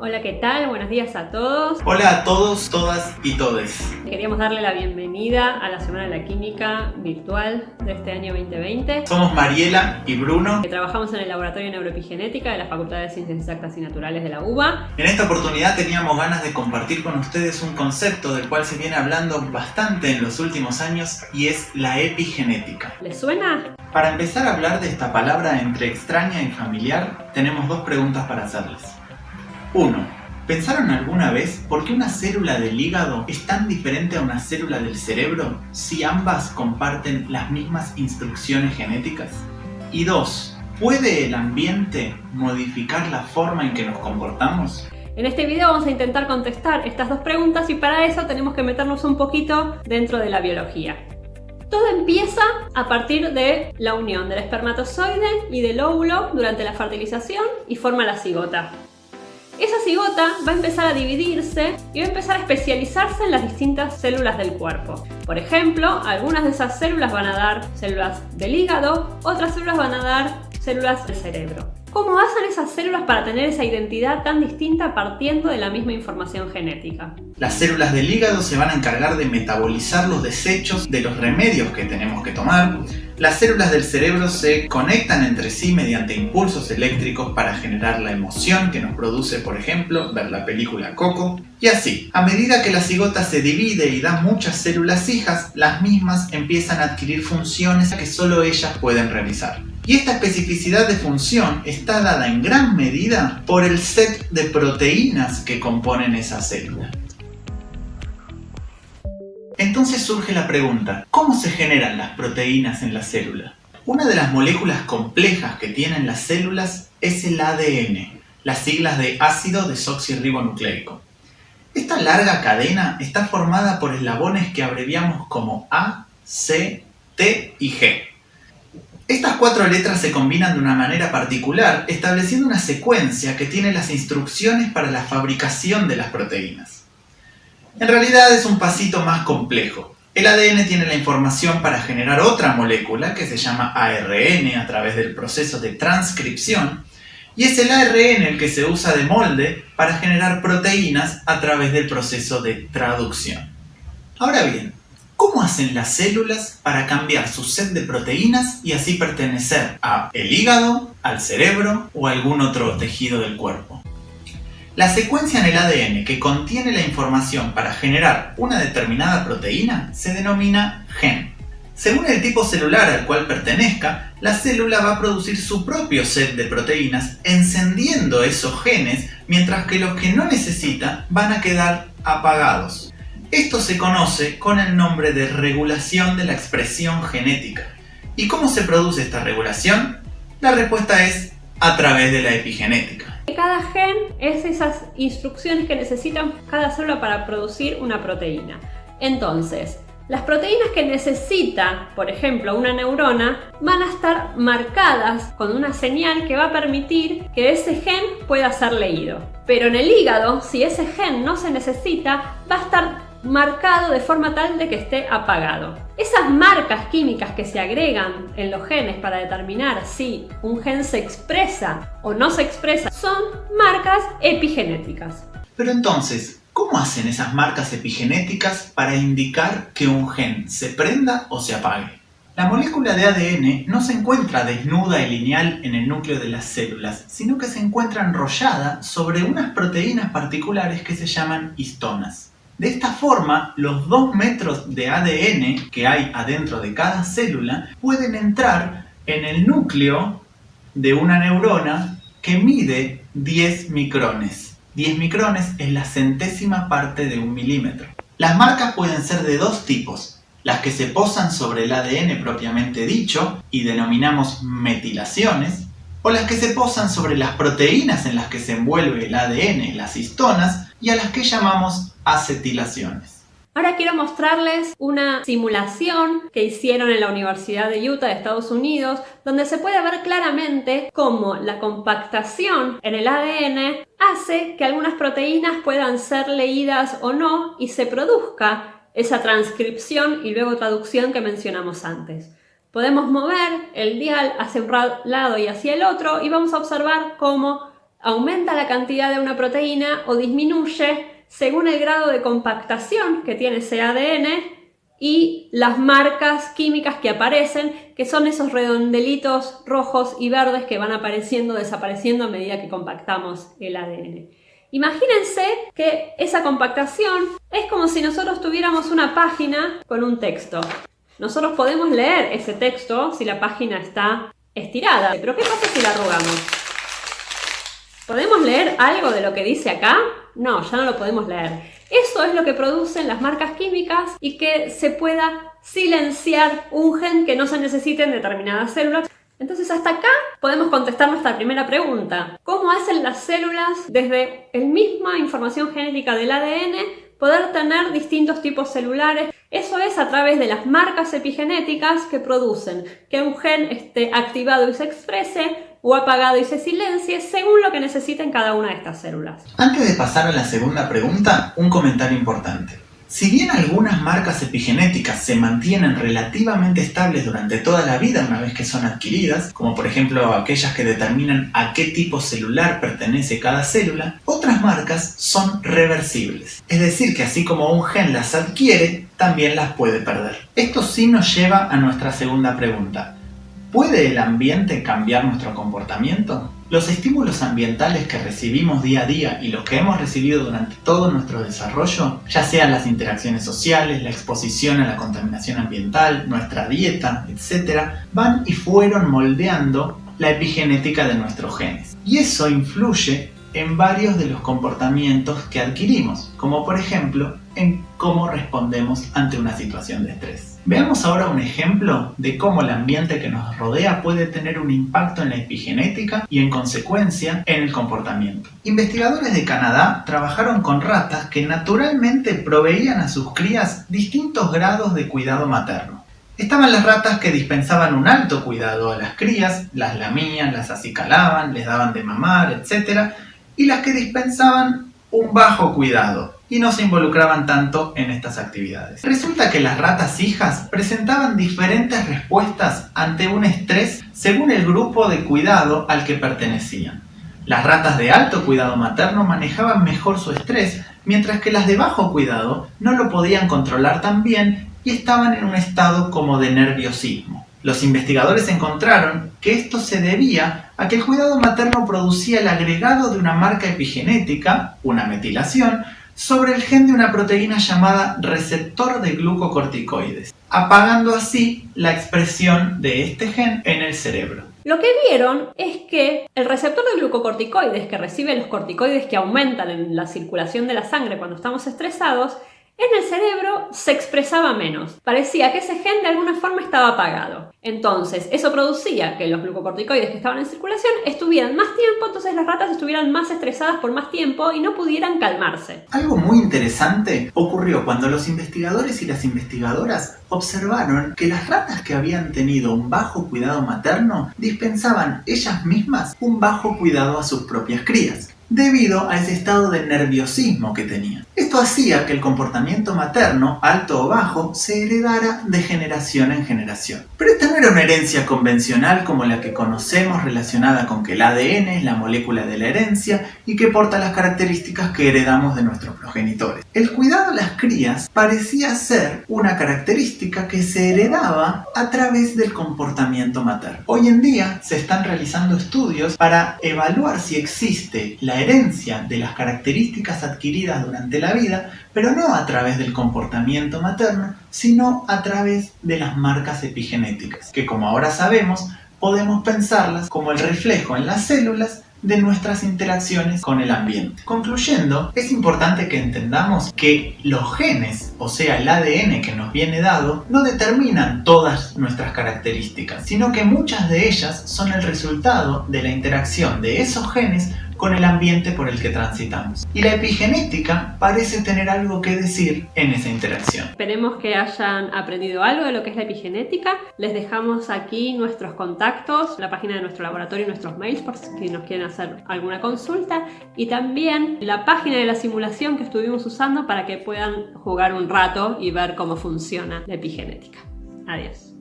Hola, ¿qué tal? Buenos días a todos. Hola a todos, todas y todes. Queríamos darle la bienvenida a la Semana de la Química virtual de este año 2020. Somos Mariela y Bruno. Trabajamos en el Laboratorio de Neuroepigenética de la Facultad de Ciencias Exactas y Naturales de la UBA. En esta oportunidad teníamos ganas de compartir con ustedes un concepto del cual se viene hablando bastante en los últimos años y es la epigenética. ¿Les suena? Para empezar a hablar de esta palabra entre extraña y familiar, tenemos dos preguntas para hacerles. 1. ¿Pensaron alguna vez por qué una célula del hígado es tan diferente a una célula del cerebro si ambas comparten las mismas instrucciones genéticas? Y 2. ¿Puede el ambiente modificar la forma en que nos comportamos? En este video vamos a intentar contestar estas dos preguntas y para eso tenemos que meternos un poquito dentro de la biología. Todo empieza a partir de la unión del espermatozoide y del óvulo durante la fertilización y forma la cigota. Esa cigota va a empezar a dividirse y va a empezar a especializarse en las distintas células del cuerpo. Por ejemplo, algunas de esas células van a dar células del hígado, otras células van a dar células del cerebro. ¿Cómo hacen esas células para tener esa identidad tan distinta partiendo de la misma información genética? Las células del hígado se van a encargar de metabolizar los desechos de los remedios que tenemos que tomar. Las células del cerebro se conectan entre sí mediante impulsos eléctricos para generar la emoción que nos produce, por ejemplo, ver la película Coco. Y así, a medida que la cigota se divide y da muchas células hijas, las mismas empiezan a adquirir funciones que solo ellas pueden realizar. Y esta especificidad de función está dada en gran medida por el set de proteínas que componen esa célula. Entonces surge la pregunta, ¿cómo se generan las proteínas en la célula? Una de las moléculas complejas que tienen las células es el ADN, las siglas de ácido desoxirribonucleico. Esta larga cadena está formada por eslabones que abreviamos como A, C, T y G. Estas 4 letras se combinan de una manera particular, estableciendo una secuencia que tiene las instrucciones para la fabricación de las proteínas. En realidad es un pasito más complejo. El ADN tiene la información para generar otra molécula que se llama ARN a través del proceso de transcripción, y es el ARN el que se usa de molde para generar proteínas a través del proceso de traducción. Ahora bien, ¿cómo hacen las células para cambiar su set de proteínas y así pertenecer al hígado, al cerebro o a algún otro tejido del cuerpo? La secuencia en el ADN que contiene la información para generar una determinada proteína se denomina gen. Según el tipo celular al cual pertenezca, la célula va a producir su propio set de proteínas encendiendo esos genes, mientras que los que no necesita van a quedar apagados. Esto se conoce con el nombre de regulación de la expresión genética. ¿Y cómo se produce esta regulación? La respuesta es a través de la epigenética. Cada gen es esas instrucciones que necesitan cada célula para producir una proteína. Entonces, las proteínas que necesita, por ejemplo, una neurona, van a estar marcadas con una señal que va a permitir que ese gen pueda ser leído. Pero en el hígado, si ese gen no se necesita, va a estar marcado de forma tal de que esté apagado. Esas marcas químicas que se agregan en los genes para determinar si un gen se expresa o no se expresa son marcas epigenéticas. Pero entonces, ¿cómo hacen esas marcas epigenéticas para indicar que un gen se prenda o se apague? La molécula de ADN no se encuentra desnuda y lineal en el núcleo de las células, sino que se encuentra enrollada sobre unas proteínas particulares que se llaman histonas. De esta forma, los 2 metros de ADN que hay adentro de cada célula pueden entrar en el núcleo de una neurona que mide 10 micrones. 10 micrones es la centésima parte de 1 milímetro. Las marcas pueden ser de 2 tipos, las que se posan sobre el ADN propiamente dicho y denominamos metilaciones, o las que se posan sobre las proteínas en las que se envuelve el ADN, las histonas, y a las que llamamos acetilaciones. Ahora quiero mostrarles una simulación que hicieron en la Universidad de Utah de Estados Unidos, donde se puede ver claramente cómo la compactación en el ADN hace que algunas proteínas puedan ser leídas o no y se produzca esa transcripción y luego traducción que mencionamos antes. Podemos mover el dial hacia un lado y hacia el otro y vamos a observar cómo aumenta la cantidad de una proteína o disminuye según el grado de compactación que tiene ese ADN y las marcas químicas que aparecen, que son esos redondelitos rojos y verdes que van apareciendo, desapareciendo a medida que compactamos el ADN. Imagínense que esa compactación es como si nosotros tuviéramos una página con un texto. Nosotros podemos leer ese texto si la página está estirada, pero ¿qué pasa si la arrugamos? ¿Podemos leer algo de lo que dice acá? No, ya no lo podemos leer. Eso es lo que producen las marcas químicas y que se pueda silenciar un gen que no se necesite en determinadas células. Entonces hasta acá podemos contestar nuestra primera pregunta. ¿Cómo hacen las células desde la misma información genética del ADN poder tener distintos tipos celulares? Eso es a través de las marcas epigenéticas que producen que un gen esté activado y se exprese o apagado y se silencie según lo que necesiten cada una de estas células. Antes de pasar a la segunda pregunta, un comentario importante. Si bien algunas marcas epigenéticas se mantienen relativamente estables durante toda la vida una vez que son adquiridas, como por ejemplo aquellas que determinan a qué tipo celular pertenece cada célula, otras marcas son reversibles. Es decir, que así como un gen las adquiere, también las puede perder. Esto sí nos lleva a nuestra segunda pregunta. ¿Puede el ambiente cambiar nuestro comportamiento? Los estímulos ambientales que recibimos día a día y los que hemos recibido durante todo nuestro desarrollo, ya sean las interacciones sociales, la exposición a la contaminación ambiental, nuestra dieta, etc., van y fueron moldeando la epigenética de nuestros genes. Y eso influye en varios de los comportamientos que adquirimos, como por ejemplo en cómo respondemos ante una situación de estrés. Veamos ahora un ejemplo de cómo el ambiente que nos rodea puede tener un impacto en la epigenética y en consecuencia en el comportamiento. Investigadores de Canadá trabajaron con ratas que naturalmente proveían a sus crías distintos grados de cuidado materno. Estaban las ratas que dispensaban un alto cuidado a las crías, las lamían, las acicalaban, les daban de mamar, etc. Y las que dispensaban un bajo cuidado y no se involucraban tanto en estas actividades. Resulta que las ratas hijas presentaban diferentes respuestas ante un estrés según el grupo de cuidado al que pertenecían. Las ratas de alto cuidado materno manejaban mejor su estrés, mientras que las de bajo cuidado no lo podían controlar tan bien y estaban en un estado como de nerviosismo. Los investigadores encontraron que esto se debía a que el cuidado materno producía el agregado de una marca epigenética, una metilación, sobre el gen de una proteína llamada receptor de glucocorticoides, apagando así la expresión de este gen en el cerebro. Lo que vieron es que el receptor de glucocorticoides, que recibe los corticoides que aumentan en la circulación de la sangre cuando estamos estresados, en el cerebro se expresaba menos. Parecía que ese gen de alguna forma estaba apagado. Entonces, eso producía que los glucocorticoides que estaban en circulación estuvieran más tiempo, entonces las ratas estuvieran más estresadas por más tiempo y no pudieran calmarse. Algo muy interesante ocurrió cuando los investigadores y las investigadoras observaron que las ratas que habían tenido un bajo cuidado materno dispensaban ellas mismas un bajo cuidado a sus propias crías, debido a ese estado de nerviosismo que tenían. Esto hacía que el comportamiento materno, alto o bajo, se heredara de generación en generación. Pero esta no era una herencia convencional como la que conocemos, relacionada con que el ADN es la molécula de la herencia y que porta las características que heredamos de nuestros progenitores. El cuidado a las crías parecía ser una característica que se heredaba a través del comportamiento materno. Hoy en día se están realizando estudios para evaluar si existe la herencia de las características adquiridas durante la vida, pero no a través del comportamiento materno, sino a través de las marcas epigenéticas, que como ahora sabemos, podemos pensarlas como el reflejo en las células de nuestras interacciones con el ambiente. Concluyendo, es importante que entendamos que los genes, o sea el ADN que nos viene dado, no determinan todas nuestras características, sino que muchas de ellas son el resultado de la interacción de esos genes con el ambiente por el que transitamos. Y la epigenética parece tener algo que decir en esa interacción. Esperemos que hayan aprendido algo de lo que es la epigenética. Les dejamos aquí nuestros contactos, la página de nuestro laboratorio y nuestros mails por si nos quieren hacer alguna consulta, y también la página de la simulación que estuvimos usando para que puedan jugar un rato y ver cómo funciona la epigenética. Adiós.